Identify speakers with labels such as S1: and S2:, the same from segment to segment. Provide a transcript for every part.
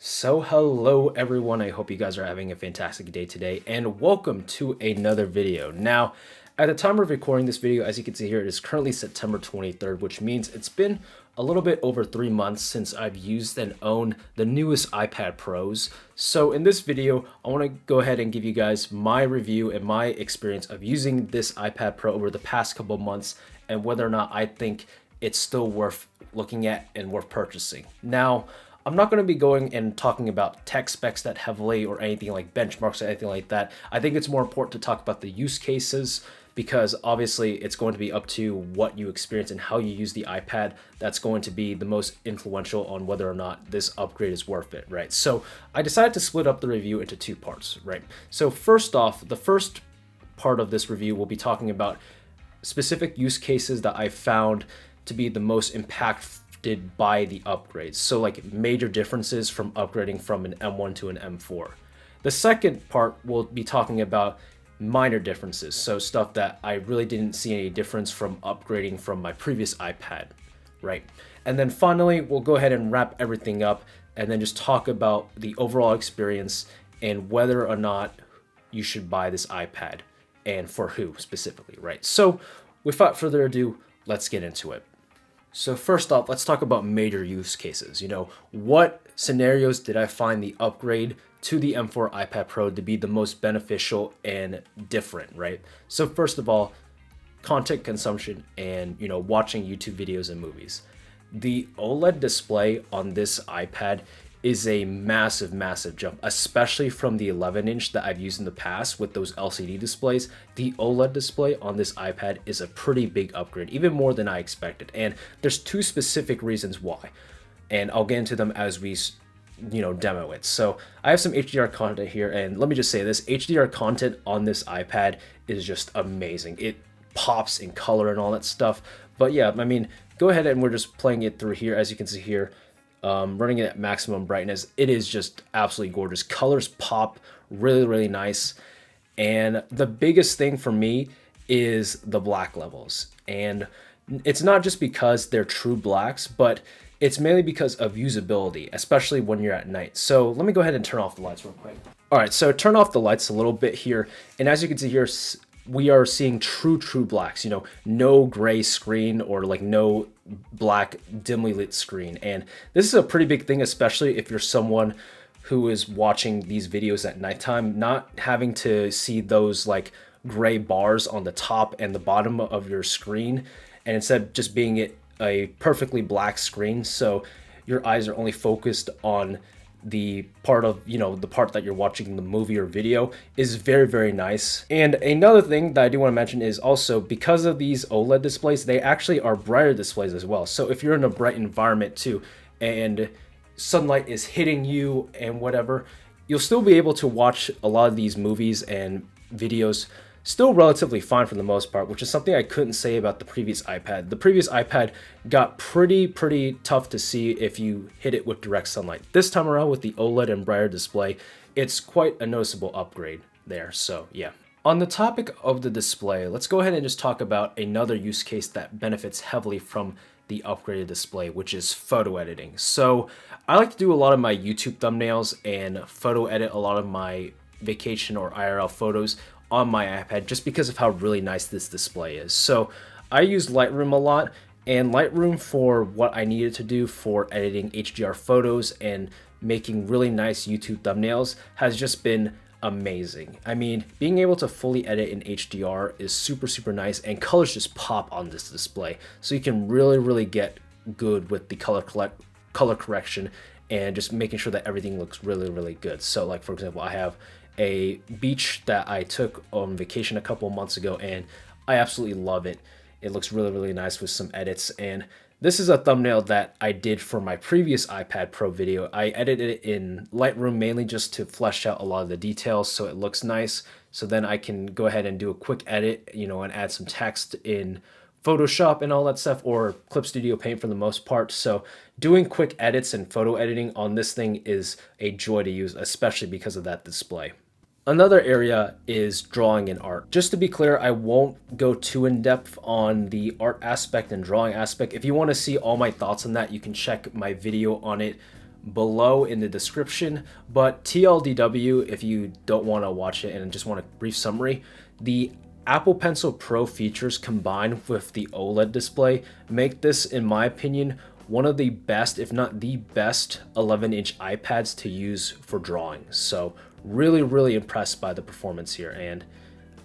S1: So hello everyone, I hope you guys are having a fantastic day today and welcome to another video. Now, at the time of recording this video, as you can see here, it is currently September 23rd, which means it's been a little bit over 3 months since I've used and owned the newest iPad Pros. So in this video, I want to go ahead and give you guys my review and my experience of using this iPad Pro over the past couple months and whether or not I think it's still worth looking at and worth purchasing. Now, I'm not going to be going and talking about tech specs that heavily or anything like benchmarks or anything like that. I think it's more important to talk about the use cases because obviously it's going to be up to what you experience and how you use the iPad. That's going to be the most influential on whether or not this upgrade is worth it, right? So I decided to split up the review into two parts, right? So first off, the first part of this review will be talking about specific use cases that I found to be the most impactful by the upgrades. So like major differences from upgrading from an M1 to an M4. The second part will be talking about minor differences. So stuff that I really didn't see any difference from upgrading from my previous iPad, right? And then finally, we'll go ahead and wrap everything up and then just talk about the overall experience and whether or not you should buy this iPad and for who specifically, right? So without further ado, let's get into it. So first off, let's talk about major use cases. What scenarios did I find the upgrade to the M4 iPad Pro to be the most beneficial and different, right? So first of all, content consumption and, watching YouTube videos and movies. The OLED display on this iPad is a massive, massive jump, especially from the 11-inch that I've used in the past with those LCD displays. The OLED display on this iPad is a pretty big upgrade, even more than I expected. And there's two specific reasons why, and I'll get into them as we demo it. So I have some HDR content here, and let me just say this, HDR content on this iPad is just amazing. It pops in color and all that stuff. But yeah, I mean, go ahead and we're just playing it through here. As you can see here, running it at maximum brightness, it is just absolutely gorgeous. Colors pop really, really nice. And the biggest thing for me is the black levels. And it's not just because they're true blacks, but it's mainly because of usability, especially when you're at night. So let me go ahead and turn off the lights real quick. All right, so turn off the lights a little bit here. And as you can see here, we are seeing true blacks, no gray screen or like no black dimly lit screen. And this is a pretty big thing, especially if you're someone who is watching these videos at nighttime, not having to see those like gray bars on the top and the bottom of your screen, and instead just being it a perfectly black screen. So your eyes are only focused on the part of the part that you're watching the movie or video is very, very nice. And another thing that I do want to mention is also because of these OLED displays, they actually are brighter displays as well. So if you're in a bright environment too and sunlight is hitting you and whatever, you'll still be able to watch a lot of these movies and videos still relatively fine for the most part, which is something I couldn't say about the previous iPad. The previous iPad got pretty tough to see if you hit it with direct sunlight. This time around with the OLED and brighter display, it's quite a noticeable upgrade there, so yeah. On the topic of the display, let's go ahead and just talk about another use case that benefits heavily from the upgraded display, which is photo editing. So I like to do a lot of my YouTube thumbnails and photo edit a lot of my vacation or IRL photos on my iPad just because of how really nice this display is. So I use Lightroom a lot, and Lightroom for what I needed to do for editing HDR photos and making really nice YouTube thumbnails has just been amazing. I mean, being able to fully edit in HDR is super nice, and colors just pop on this display. So you can really get good with the color correction and just making sure that everything looks really good. So like for example, I have a beach that I took on vacation a couple months ago, and I absolutely love it. It looks really nice with some edits. And this is a thumbnail that I did for my previous iPad Pro video. I edited it in Lightroom mainly just to flesh out a lot of the details so it looks nice. So then I can go ahead and do a quick edit, and add some text in Photoshop and all that stuff, or Clip Studio Paint for the most part. So doing quick edits and photo editing on this thing is a joy to use, especially because of that display. Another area is drawing and art. Just to be clear, I won't go too in depth on the art aspect and drawing aspect. If you want to see all my thoughts on that, you can check my video on it below in the description. But TLDW, if you don't want to watch it and just want a brief summary, the Apple Pencil Pro features combined with the OLED display make this, in my opinion, one of the best, if not the best, 11-inch iPads to use for drawing. So really impressed by the performance here. And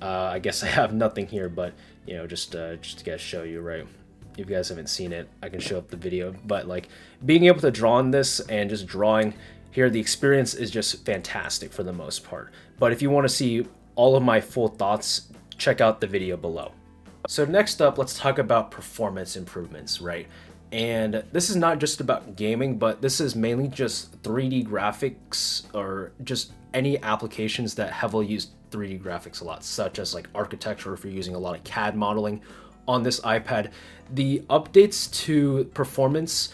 S1: I guess I have nothing here, but you know, just to guys show you, right? If you guys haven't seen it, I can show up the video. But like being able to draw on this and just drawing here, the experience is just fantastic for the most part. But if you want to see all of my full thoughts, check out the video below. So next up, let's talk about performance improvements, right? And this is not just about gaming, but this is mainly just 3D graphics, or just any applications that heavily use 3D graphics a lot, such as like architecture, if you're using a lot of CAD modeling on this iPad. The updates to performance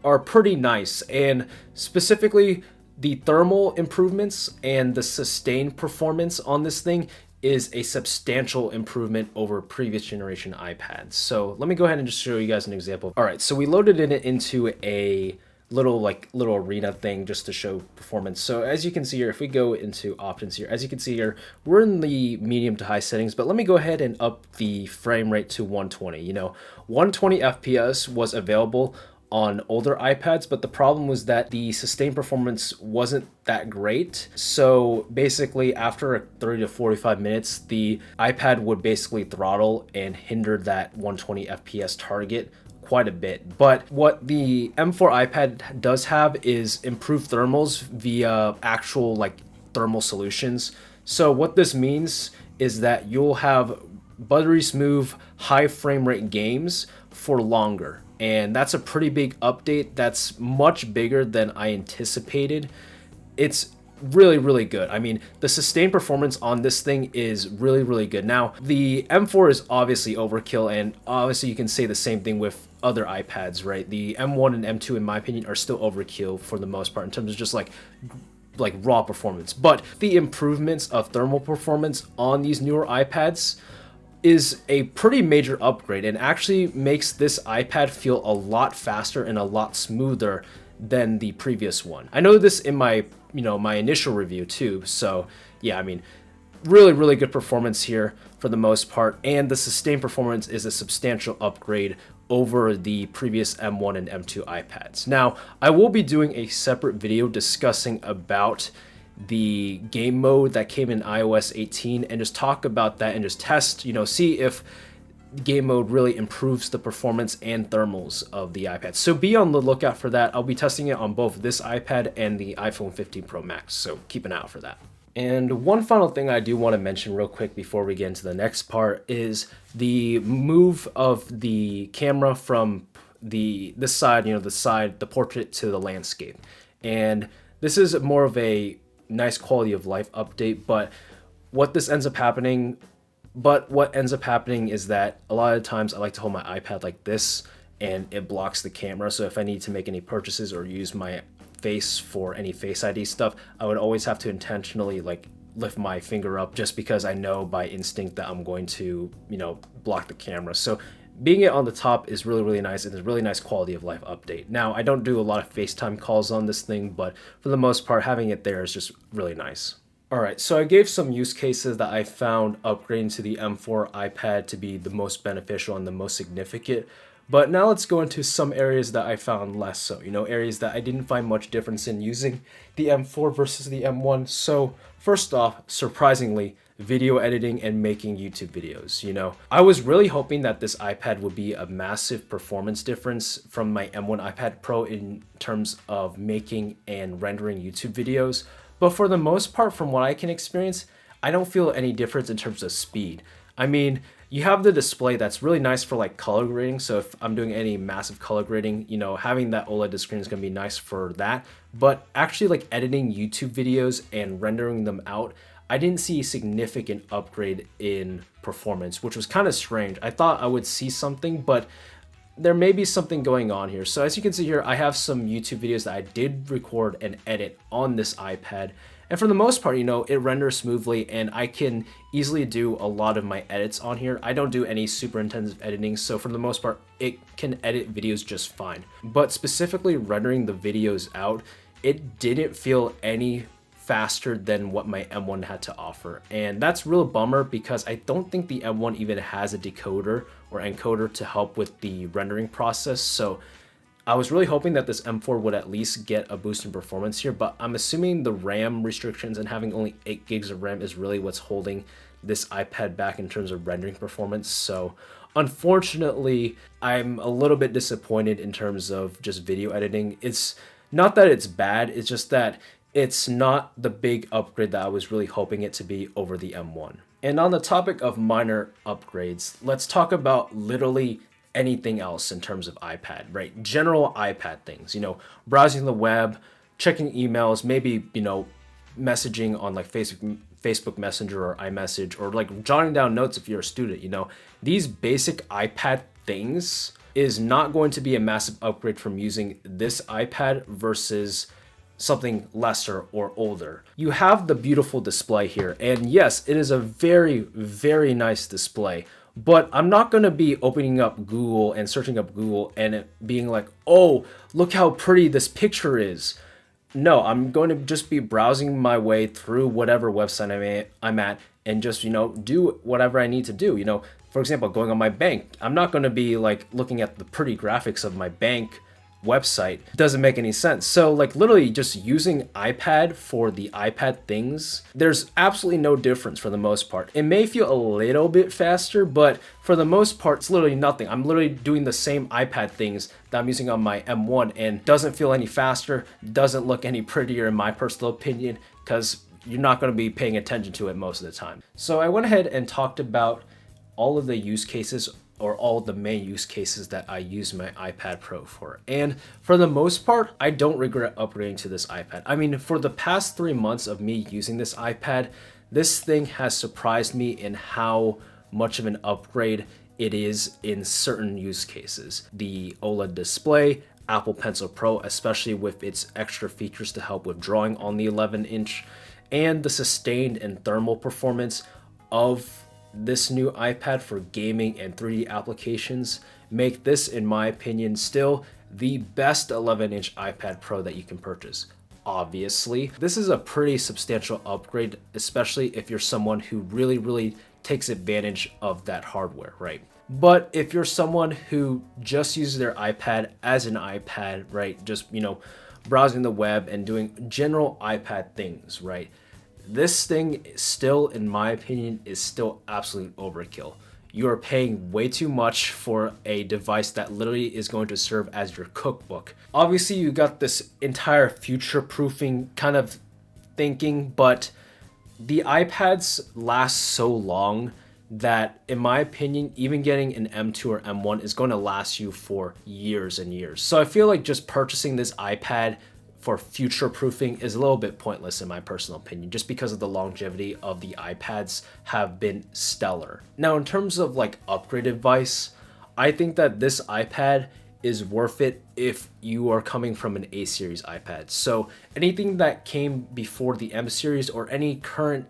S1: are pretty nice, and specifically the thermal improvements and the sustained performance on this thing is a substantial improvement over previous generation iPads. So let me go ahead and just show you guys an example. All right, so we loaded it into a little arena thing just to show performance. So as you can see here, if we go into options here, as you can see here, we're in the medium to high settings, but let me go ahead and up the frame rate to 120. You know, 120 FPS was available on older iPads, but the problem was that the sustained performance wasn't that great. So basically after 30 to 45 minutes, the iPad would basically throttle and hinder that 120 FPS target quite a bit. But what the M4 iPad does have is improved thermals via actual like thermal solutions. So what this means is that you'll have buttery smooth, high frame rate games for longer. And that's a pretty big update. That's much bigger than I anticipated. It's really good. I mean, the sustained performance on this thing is really good. Now, the M4 is obviously overkill, and obviously you can say the same thing with other iPads, right? The M1 and M2, in my opinion, are still overkill for the most part in terms of just like raw performance. But the improvements of thermal performance on these newer iPads is a pretty major upgrade, and actually makes this iPad feel a lot faster and a lot smoother than the previous one. I know this in my my initial review too, so yeah, I mean, really good performance here for the most part, and the sustained performance is a substantial upgrade over the previous M1 and M2 iPads. Now, I will be doing a separate video discussing about the game mode that came in iOS 18 and just talk about that and just test, see if game mode really improves the performance and thermals of the iPad. So be on the lookout for that. I'll be testing it on both this iPad and the iPhone 15 Pro Max, so keep an eye out for that. And one final thing I do want to mention real quick before we get into the next part is the move of the camera from this side, the portrait, to the landscape. And this is more of a nice quality of life update, but what ends up happening is that a lot of times I like to hold my iPad like this and it blocks the camera. So if I need to make any purchases or use my face for any Face ID stuff, I would always have to intentionally lift my finger up, just because I know by instinct that I'm going to, block the camera. So being it on the top is really nice, and it's a really nice quality of life update. Now, I don't do a lot of FaceTime calls on this thing, but for the most part, having it there is just really nice. All right, so I gave some use cases that I found upgrading to the M4 iPad to be the most beneficial and the most significant. But now let's go into some areas that I found less so, areas that I didn't find much difference in using the M4 versus the M1. So first off, surprisingly, video editing and making YouTube videos. I was really hoping that this iPad would be a massive performance difference from my M1 iPad Pro in terms of making and rendering YouTube videos. But for the most part, from what I can experience, I don't feel any difference in terms of speed. I mean, you have the display that's really nice for color grading. So if I'm doing any massive color grading, having that OLED screen is going to be nice for that. But actually editing YouTube videos and rendering them out, I didn't see a significant upgrade in performance, which was kind of strange. I thought I would see something, but there may be something going on here. So as you can see here, I have some YouTube videos that I did record and edit on this iPad. And for the most part, it renders smoothly, and I can easily do a lot of my edits on here. I don't do any super intensive editing, so for the most part, it can edit videos just fine. But specifically rendering the videos out, it didn't feel any faster than what my M1 had to offer. And that's a real bummer because I don't think the M1 even has a decoder or encoder to help with the rendering process. So I was really hoping that this M4 would at least get a boost in performance here, but I'm assuming the RAM restrictions and having only 8 gigs of RAM is really what's holding this iPad back in terms of rendering performance. So unfortunately, I'm a little bit disappointed in terms of just video editing. It's not that it's bad, it's just that it's not the big upgrade that I was really hoping it to be over the M1. And on the topic of minor upgrades, let's talk about literally anything else in terms of iPad, right? General iPad things, browsing the web, checking emails, maybe, messaging on like Facebook Messenger or iMessage, or like jotting down notes if you're a student, these basic iPad things is not going to be a massive upgrade from using this iPad versus something lesser or older. You have the beautiful display here, and yes, it is a very, very nice display, but I'm not going to be opening up Google and searching up Google and it being like, oh, look how pretty this picture is. No, I'm going to just be browsing my way through whatever website I'm at and just, do whatever I need to do. For example, going on my bank, I'm not going to be like looking at the pretty graphics of my bank website. It doesn't make any sense. So like literally just using iPad for the iPad things, there's absolutely no difference for the most part. It may feel a little bit faster, but for the most part, it's literally nothing. I'm literally doing the same iPad things that I'm using on my M1 and doesn't feel any faster, doesn't look any prettier in my personal opinion, because you're not going to be paying attention to it most of the time. So I went ahead and talked about all of the use cases or all the main use cases that I use my iPad Pro for. And for the most part, I don't regret upgrading to this iPad. I mean, for the past 3 months of me using this iPad, this thing has surprised me in how much of an upgrade it is in certain use cases. The OLED display, Apple Pencil Pro, especially with its extra features to help with drawing on the 11-inch, and the sustained and thermal performance of this new iPad for gaming and 3D applications make this, in my opinion, still the best 11-inch iPad Pro that you can purchase. Obviously, this is a pretty substantial upgrade, especially if you're someone who really takes advantage of that hardware, right? But if you're someone who just uses their iPad as an iPad, right, just, browsing the web and doing general iPad things, right, this thing still, in my opinion, is still absolute overkill. You are paying way too much for a device that literally is going to serve as your cookbook. Obviously, you got this entire future-proofing kind of thinking, but the iPads last so long that, in my opinion, even getting an M2 or M1 is going to last you for years and years. So I feel like just purchasing this iPad for future proofing is a little bit pointless in my personal opinion, just because of the longevity of the iPads have been stellar. Now, in terms of like upgrade advice, I think that this iPad is worth it if you are coming from an A series iPad. So anything that came before the M series or any current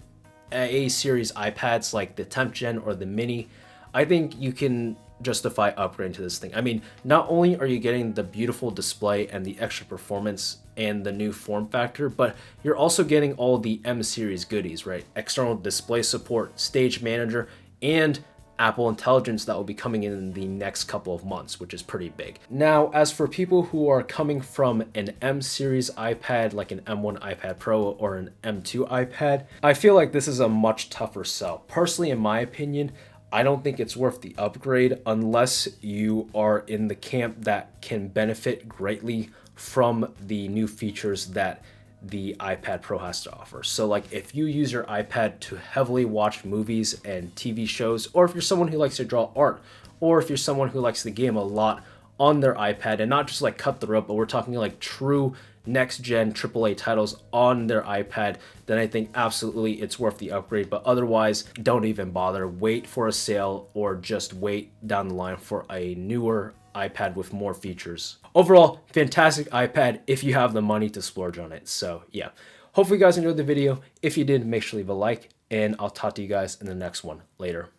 S1: A series iPads like the 10th gen or the mini, I think you can justify upgrading to this thing. I mean, not only are you getting the beautiful display and the extra performance and the new form factor, but you're also getting all the M series goodies, right? External display support, stage manager, and Apple Intelligence that will be coming in the next couple of months, which is pretty big. Now, as for people who are coming from an M series iPad, like an M1 iPad Pro or an M2 iPad, I feel like this is a much tougher sell. Personally, in my opinion, I don't think it's worth the upgrade unless you are in the camp that can benefit greatly from the new features that the iPad Pro has to offer. So like if you use your iPad to heavily watch movies and TV shows, or if you're someone who likes to draw art, or if you're someone who likes to game a lot on their iPad and not just like cut the rope, but we're talking like true next gen AAA titles on their iPad, then I think absolutely it's worth the upgrade. But otherwise, don't even bother. Wait for a sale or just wait down the line for a newer iPad with more features. Overall, fantastic iPad if you have the money to splurge on it. So yeah, hopefully you guys enjoyed the video. If you did, make sure to leave a like, and I'll talk to you guys in the next one. Later.